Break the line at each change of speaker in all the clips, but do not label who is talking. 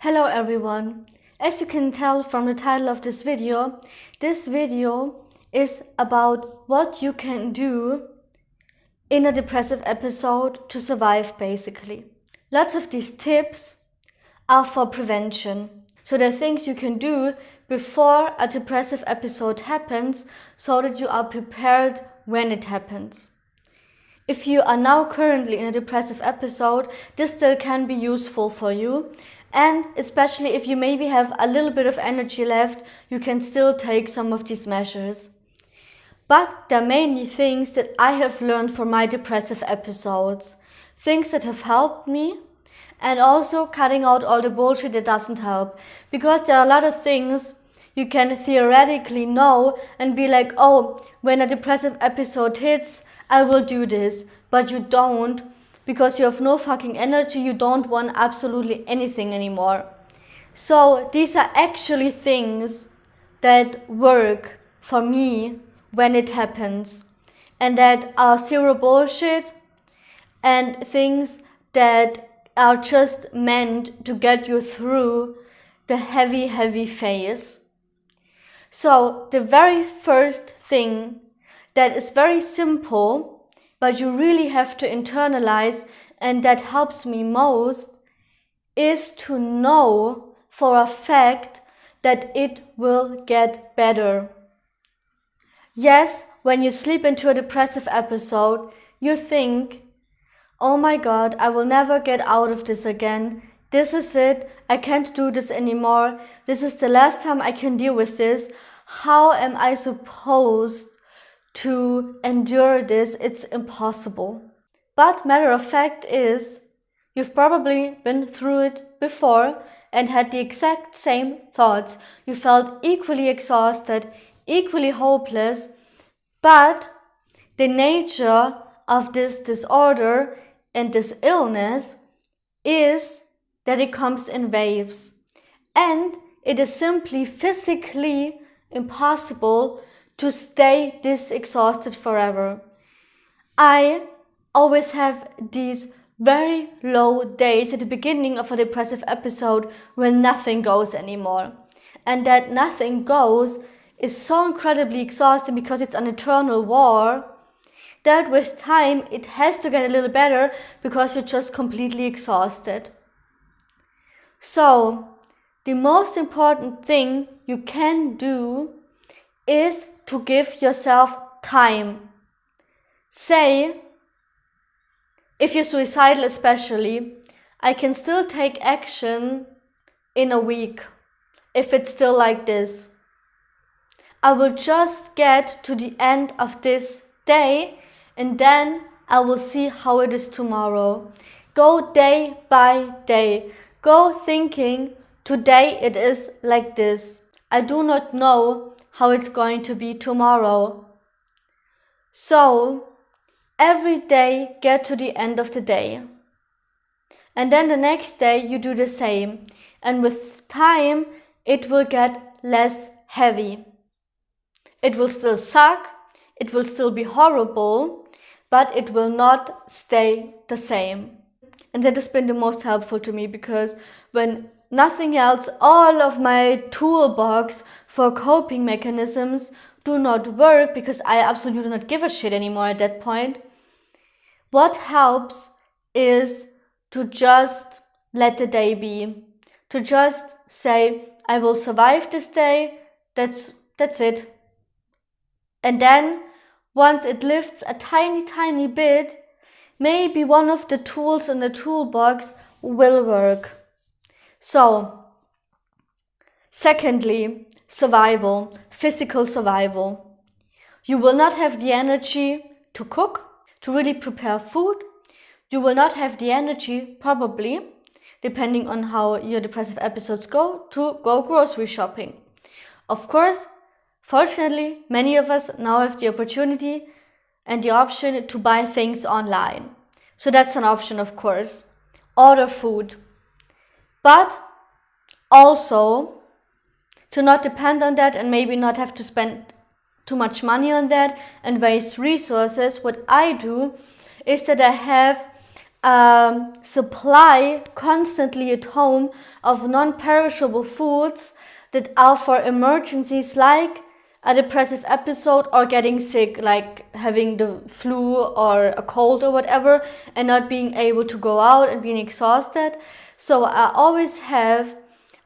Hello everyone. As you can tell from the title of this video is about what you can do in a depressive episode to survive basically. Lots of these tips are for prevention. So there are things you can do before a depressive episode happens so that you are prepared when it happens. If you are now currently in a depressive episode, this still can be useful for you. And especially if you maybe have a little bit of energy left, you can still take some of these measures. But there are mainly things that I have learned from my depressive episodes. Things that have helped me, and also cutting out all the bullshit that doesn't help. Because there are a lot of things you can theoretically know and be like, oh, when a depressive episode hits, I will do this. But you don't. Because you have no fucking energy, you don't want absolutely anything anymore. So these are actually things that work for me when it happens. And that are zero bullshit and things that are just meant to get you through the heavy phase. So the very first thing that is very simple, but you really have to internalize, and that helps me most, is to know for a fact that it will get better. Yes, when you sleep into a depressive episode, you think, oh my God, I will never get out of this again. This is it. I can't do this anymore. This is the last time I can deal with this. How am I supposed to endure this? It's impossible. But matter of fact is, you've probably been through it before and had the exact same thoughts. You felt equally exhausted, equally hopeless, but the nature of this disorder and this illness is that it comes in waves. And it is simply physically impossible to stay this exhausted forever. I always have these very low days at the beginning of a depressive episode when nothing goes anymore. And that nothing goes is so incredibly exhausting because it's an eternal war that with time it has to get a little better because you're just completely exhausted. So, the most important thing you can do is to give yourself time. Say, if you're suicidal especially, I can still take action in a week if it's still like this. I will just get to the end of this day and then I will see how it is tomorrow. Go day by day. Go thinking, today it is like this. I do not know how it's going to be tomorrow. So, every day get to the end of the day. And then the next day you do the same. And with time, it will get less heavy. It will still suck, it will still be horrible, but it will not stay the same. And that has been the most helpful to me because when nothing else, all of my toolbox for coping mechanisms do not work because I absolutely do not give a shit anymore at that point. What helps is to just let the day be. To just say, I will survive this day, that's it. And then, once it lifts a tiny bit, maybe one of the tools in the toolbox will work. So, secondly, survival, physical survival. You will not have the energy to cook, to really prepare food. You will not have the energy, probably, depending on how your depressive episodes go, to go grocery shopping. Of course, fortunately, many of us now have the opportunity and the option to buy things online. So that's an option, of course. Order food. But also, to not depend on that and maybe not have to spend too much money on that and waste resources, what I do is that I have supply constantly at home of non-perishable foods that are for emergencies like a depressive episode or getting sick, like having the flu or a cold or whatever, and not being able to go out and being exhausted. So I always have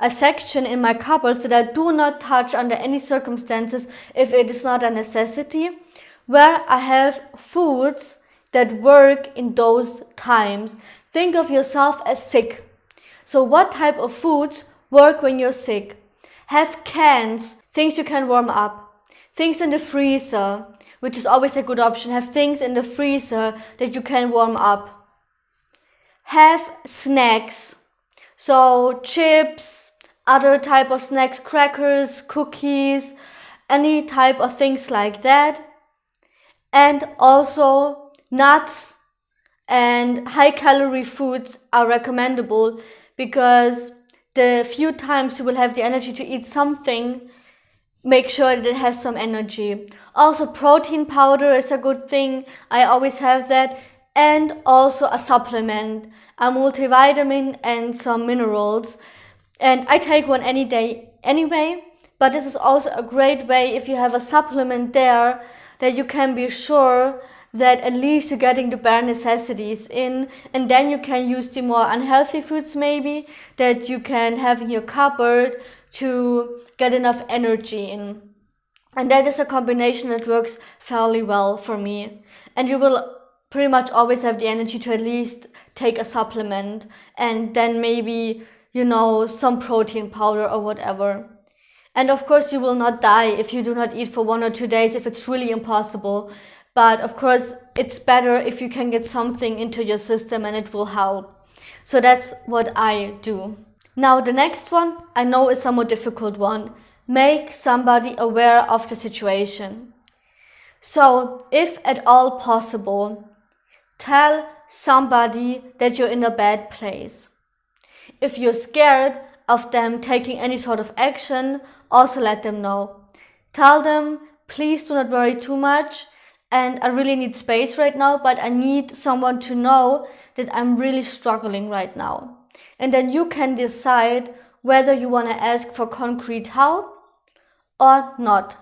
a section in my cupboards that I do not touch under any circumstances if it is not a necessity, where I have foods that work in those times. Think of yourself as sick. So what type of foods work when you're sick? Have cans, things you can warm up. Things in the freezer, which is always a good option. Have things in the freezer that you can warm up. Have snacks. So chips, other type of snacks, crackers, cookies, any type of things like that. And also nuts and high calorie foods are recommendable because the few times you will have the energy to eat something, make sure that it has some energy. Also protein powder is a good thing. I always have that. And also a supplement, a multivitamin and some minerals. And I take one any day anyway, but this is also a great way if you have a supplement there that you can be sure that at least you're getting the bare necessities in, and then you can use the more unhealthy foods maybe that you can have in your cupboard to get enough energy in. And that is a combination that works fairly well for me. And you will pretty much always have the energy to at least take a supplement and then maybe, some protein powder or whatever. And of course you will not die if you do not eat for 1 or 2 days if it's really impossible. But of course it's better if you can get something into your system and it will help. So that's what I do. Now the next one I know is a more difficult one. Make somebody aware of the situation. So if at all possible, tell somebody that you're in a bad place. If you're scared of them taking any sort of action, also let them know. Tell them, please do not worry too much, and I really need space right now, but I need someone to know that I'm really struggling right now. And then you can decide whether you want to ask for concrete help or not.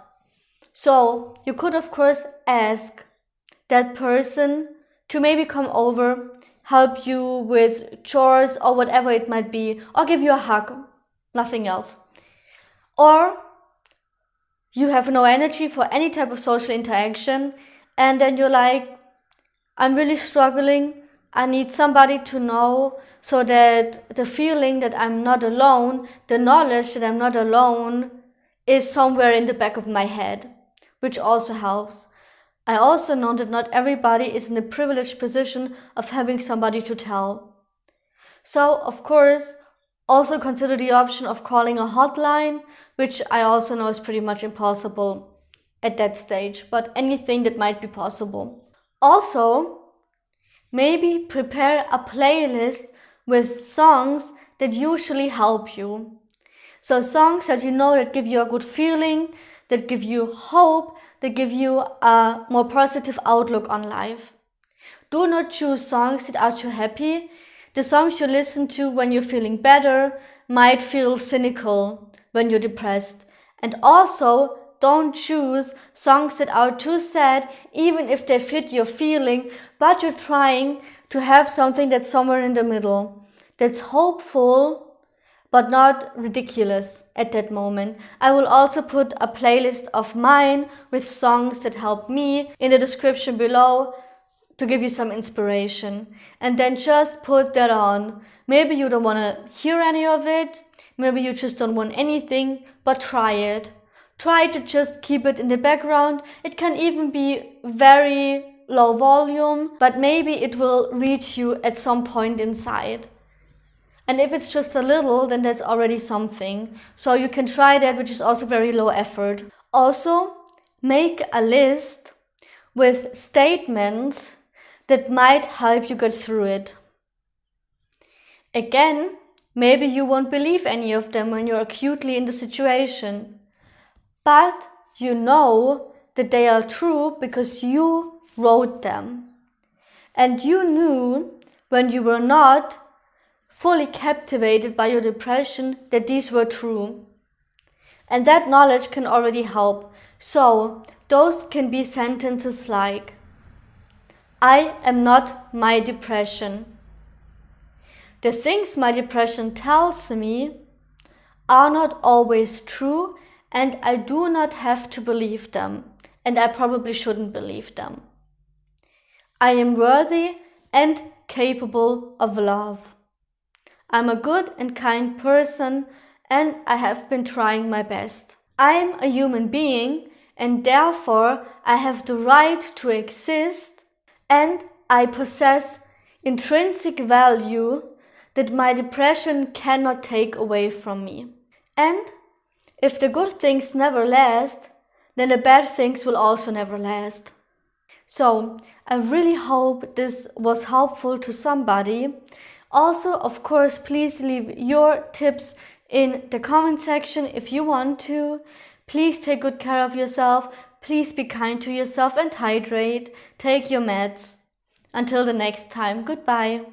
So you could of course ask that person to maybe come over, help you with chores or whatever it might be, or give you a hug, nothing else. Or you have no energy for any type of social interaction, and then you're like, I'm really struggling, I need somebody to know, so that the feeling that I'm not alone, the knowledge that I'm not alone is somewhere in the back of my head, which also helps. I also know that not everybody is in the privileged position of having somebody to tell. So, of course, also consider the option of calling a hotline, which I also know is pretty much impossible at that stage, but anything that might be possible. Also, maybe prepare a playlist with songs that usually help you. So songs that you know that give you a good feeling, that give you hope, that give you a more positive outlook on life. Do not choose songs that are too happy. The songs you listen to when you're feeling better might feel cynical when you're depressed. And also, don't choose songs that are too sad, even if they fit your feeling, but you're trying to have something that's somewhere in the middle, that's hopeful, but not ridiculous at that moment. I will also put a playlist of mine with songs that help me in the description below to give you some inspiration. And then just put that on. Maybe you don't want to hear any of it. Maybe you just don't want anything, but try it. Try to just keep it in the background. It can even be very low volume, but maybe it will reach you at some point inside. And if it's just a little, then that's already something. So you can try that, which is also very low effort. Also, make a list with statements that might help you get through it. Again, maybe you won't believe any of them when you're acutely in the situation. But you know that they are true because you wrote them. And you knew when you were not fully captivated by your depression, that these were true. And that knowledge can already help. So, those can be sentences like, I am not my depression. The things my depression tells me are not always true, and I do not have to believe them, and I probably shouldn't believe them. I am worthy and capable of love. I'm a good and kind person, and I have been trying my best. I am a human being, and therefore I have the right to exist, and I possess intrinsic value that my depression cannot take away from me. And if the good things never last, then the bad things will also never last. So, I really hope this was helpful to somebody. Also, of course, please leave your tips in the comment section if you want to. Please take good care of yourself. Please be kind to yourself and hydrate. Take your meds. Until the next time, goodbye.